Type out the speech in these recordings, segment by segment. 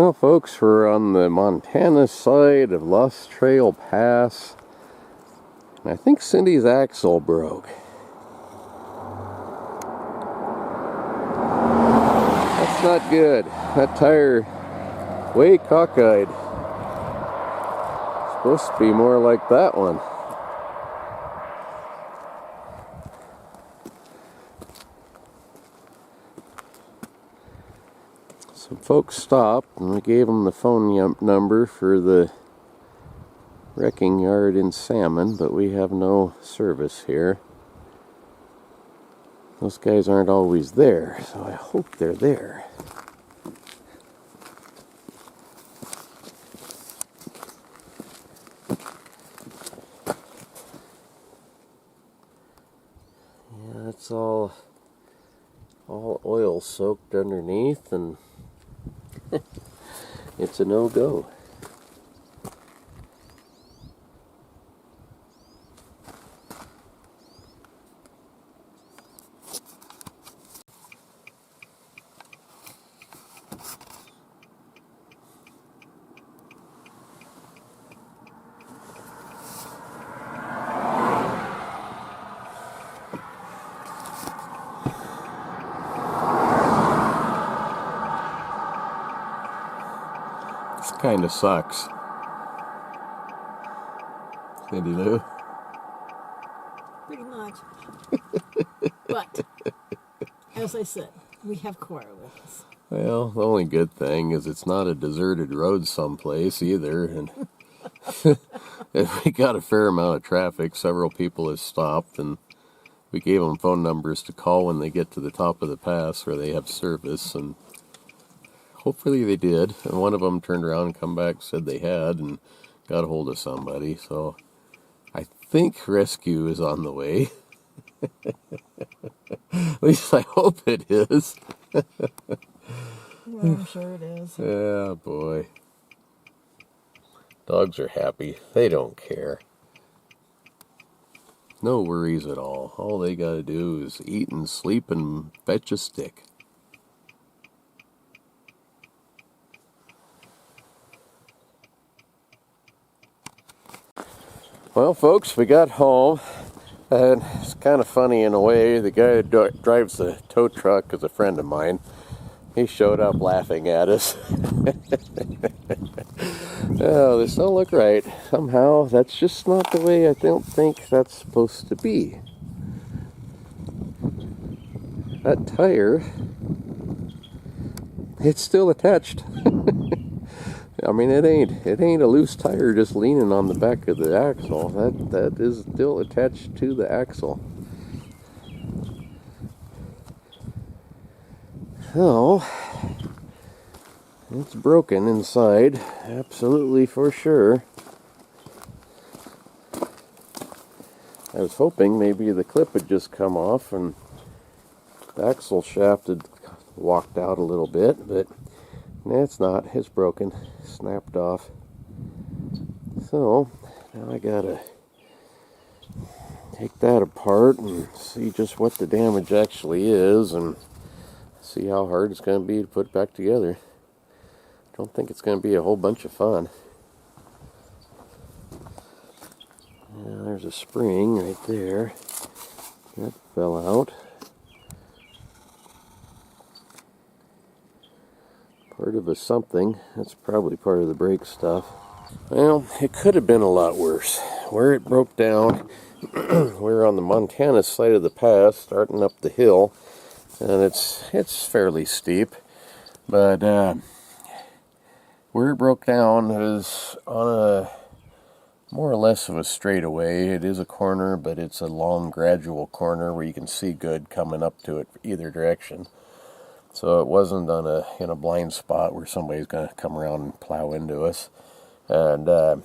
Well, folks, we're on the Montana side of Lost Trail Pass, and I think Cindy's axle broke. That's not good. That tire way cockeyed. Supposed to be more like that one. Some folks stopped and we gave them the phone number for the wrecking yard in Salmon, but we have no service here. Those guys aren't always there, so I hope they're there. Yeah, it's all oil soaked underneath, and it's a no-go. This kind of sucks. Cindy Lou? Pretty much. But, as I said, we have Cora with us. Well, the only good thing is it's not a deserted road someplace either, and we got a fair amount of traffic. Several people have stopped, and we gave them phone numbers to call when they get to the top of the pass where they have service, and hopefully they did. And one of them turned around and come back, said they had, and got a hold of somebody. So I think rescue is on the way. At least I hope it is. Well, I'm sure it is. Yeah, boy. Dogs are happy. They don't care. No worries at all. All they gotta do is eat and sleep and fetch a stick. Well, folks, we got home, and it's kind of funny in a way. The guy who drives the tow truck is a friend of mine. He showed up laughing at us. Oh, this don't look right. Somehow, that's just not the way I don't think that's supposed to be. That tire, it's still attached. I mean, it ain't a loose tire just leaning on the back of the axle. That is still attached to the axle. So, it's broken inside, absolutely for sure. I was hoping maybe the clip had just come off and the axle shaft had walked out a little bit, but no, it's not. It's broken, snapped off. So, now I gotta take that apart and see just what the damage actually is and see how hard it's going to be to put it back together. Don't think it's going to be a whole bunch of fun. Yeah, there's a spring right there. That fell out. Part of a something. That's probably part of the brake stuff. Well, it could have been a lot worse. Where it broke down, we're on the Montana side of the pass, starting up the hill, and it's fairly steep. But where it broke down is on a more or less of a straightaway. It is a corner, but it's a long, gradual corner where you can see good coming up to it either direction. So it wasn't in a blind spot where somebody's going to come around and plow into us. And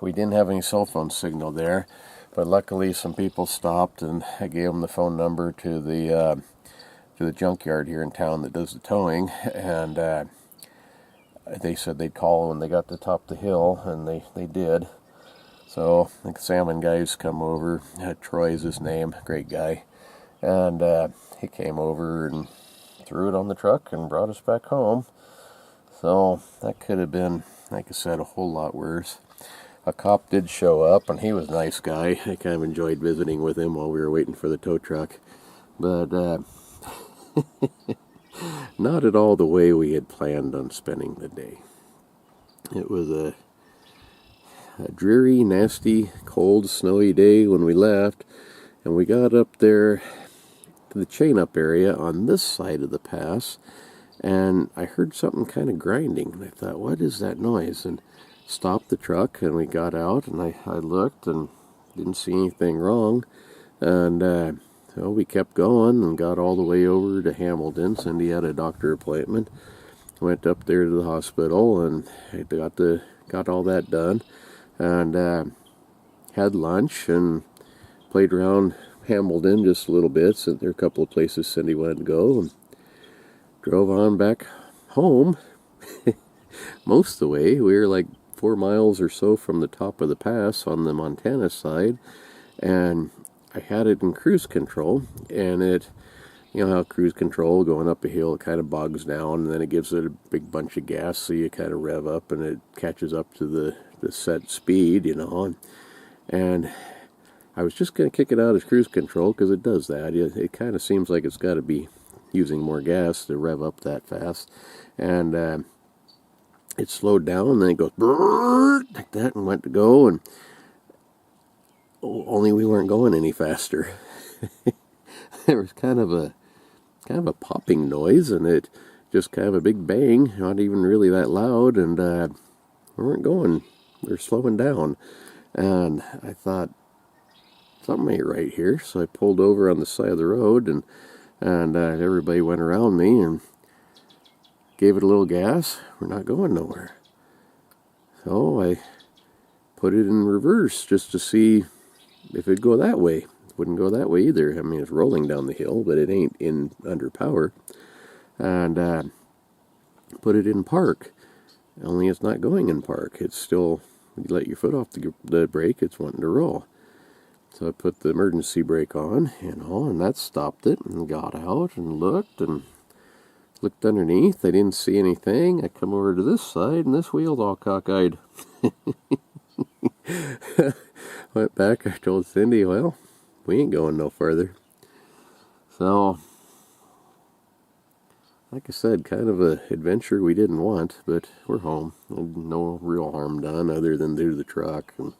we didn't have any cell phone signal there, but luckily some people stopped, and I gave them the phone number to the junkyard here in town that does the towing, and they said they'd call when they got to the top of the hill, and they did. So the Salmon guys come over. Troy is his name, great guy, and he came over and threw it on the truck and brought us back home. So that could have been, like I said, a whole lot worse. A cop did show up, and he was a nice guy. I kind of enjoyed visiting with him while we were waiting for the tow truck. But not at all the way we had planned on spending the day. It was a dreary, nasty, cold, snowy day when we left, and we got up there to the chain-up area on this side of the pass, and I heard something kind of grinding, and I thought, what is that noise? And stopped the truck, and we got out, and I looked and didn't see anything wrong, and so we kept going and got all the way over to Hamilton. Cindy had a doctor appointment. Went up there to the hospital and got all that done, and had lunch and played around Hamilton just a little bit. So there are a couple of places Cindy wanted to go, and drove on back home. Most of the way, we were like 4 miles or so from the top of the pass on the Montana side, and I had it in cruise control, and it, you know how cruise control going up a hill, it kind of bogs down, and then it gives it a big bunch of gas, so you kind of rev up, and it catches up to the set speed, you know, and I was just going to kick it out as cruise control, because it does that. It kind of seems like it's got to be using more gas to rev up that fast, and it slowed down, and then it goes like that, and went to go, and only we weren't going any faster. There was kind of a popping noise, and it just kind of a big bang, not even really that loud, and we weren't going. We were slowing down, and I thought something ain't right here. So I pulled over on the side of the road, and everybody went around me and gave it a little gas. We're not going nowhere. So I put it in reverse just to see if it'd go that way. It wouldn't go that way either. I mean, it's rolling down the hill, but it ain't in under power. And put it in park. Only it's not going in park. It's still, you let your foot off the brake, it's wanting to roll. So I put the emergency brake on, and that stopped it, and got out and looked underneath. I didn't see anything. I come over to this side, and this wheel's all cockeyed. Went back, I told Cindy, well, we ain't going no further. So, like I said, kind of an adventure we didn't want, but we're home. No real harm done other than to the truck, and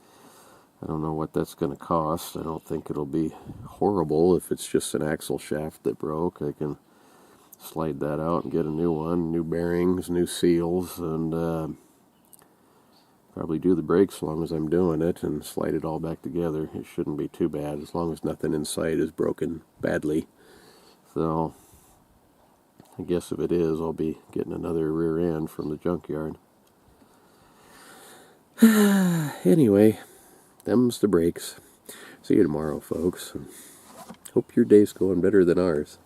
I don't know what that's going to cost. I don't think it'll be horrible if it's just an axle shaft that broke. I can slide that out and get a new one, new bearings, new seals, and probably do the brakes as long as I'm doing it and slide it all back together. It shouldn't be too bad as long as nothing inside is broken badly. So I guess if it is, I'll be getting another rear end from the junkyard. Anyway, them's the brakes. See you tomorrow, folks. Hope your day's going better than ours.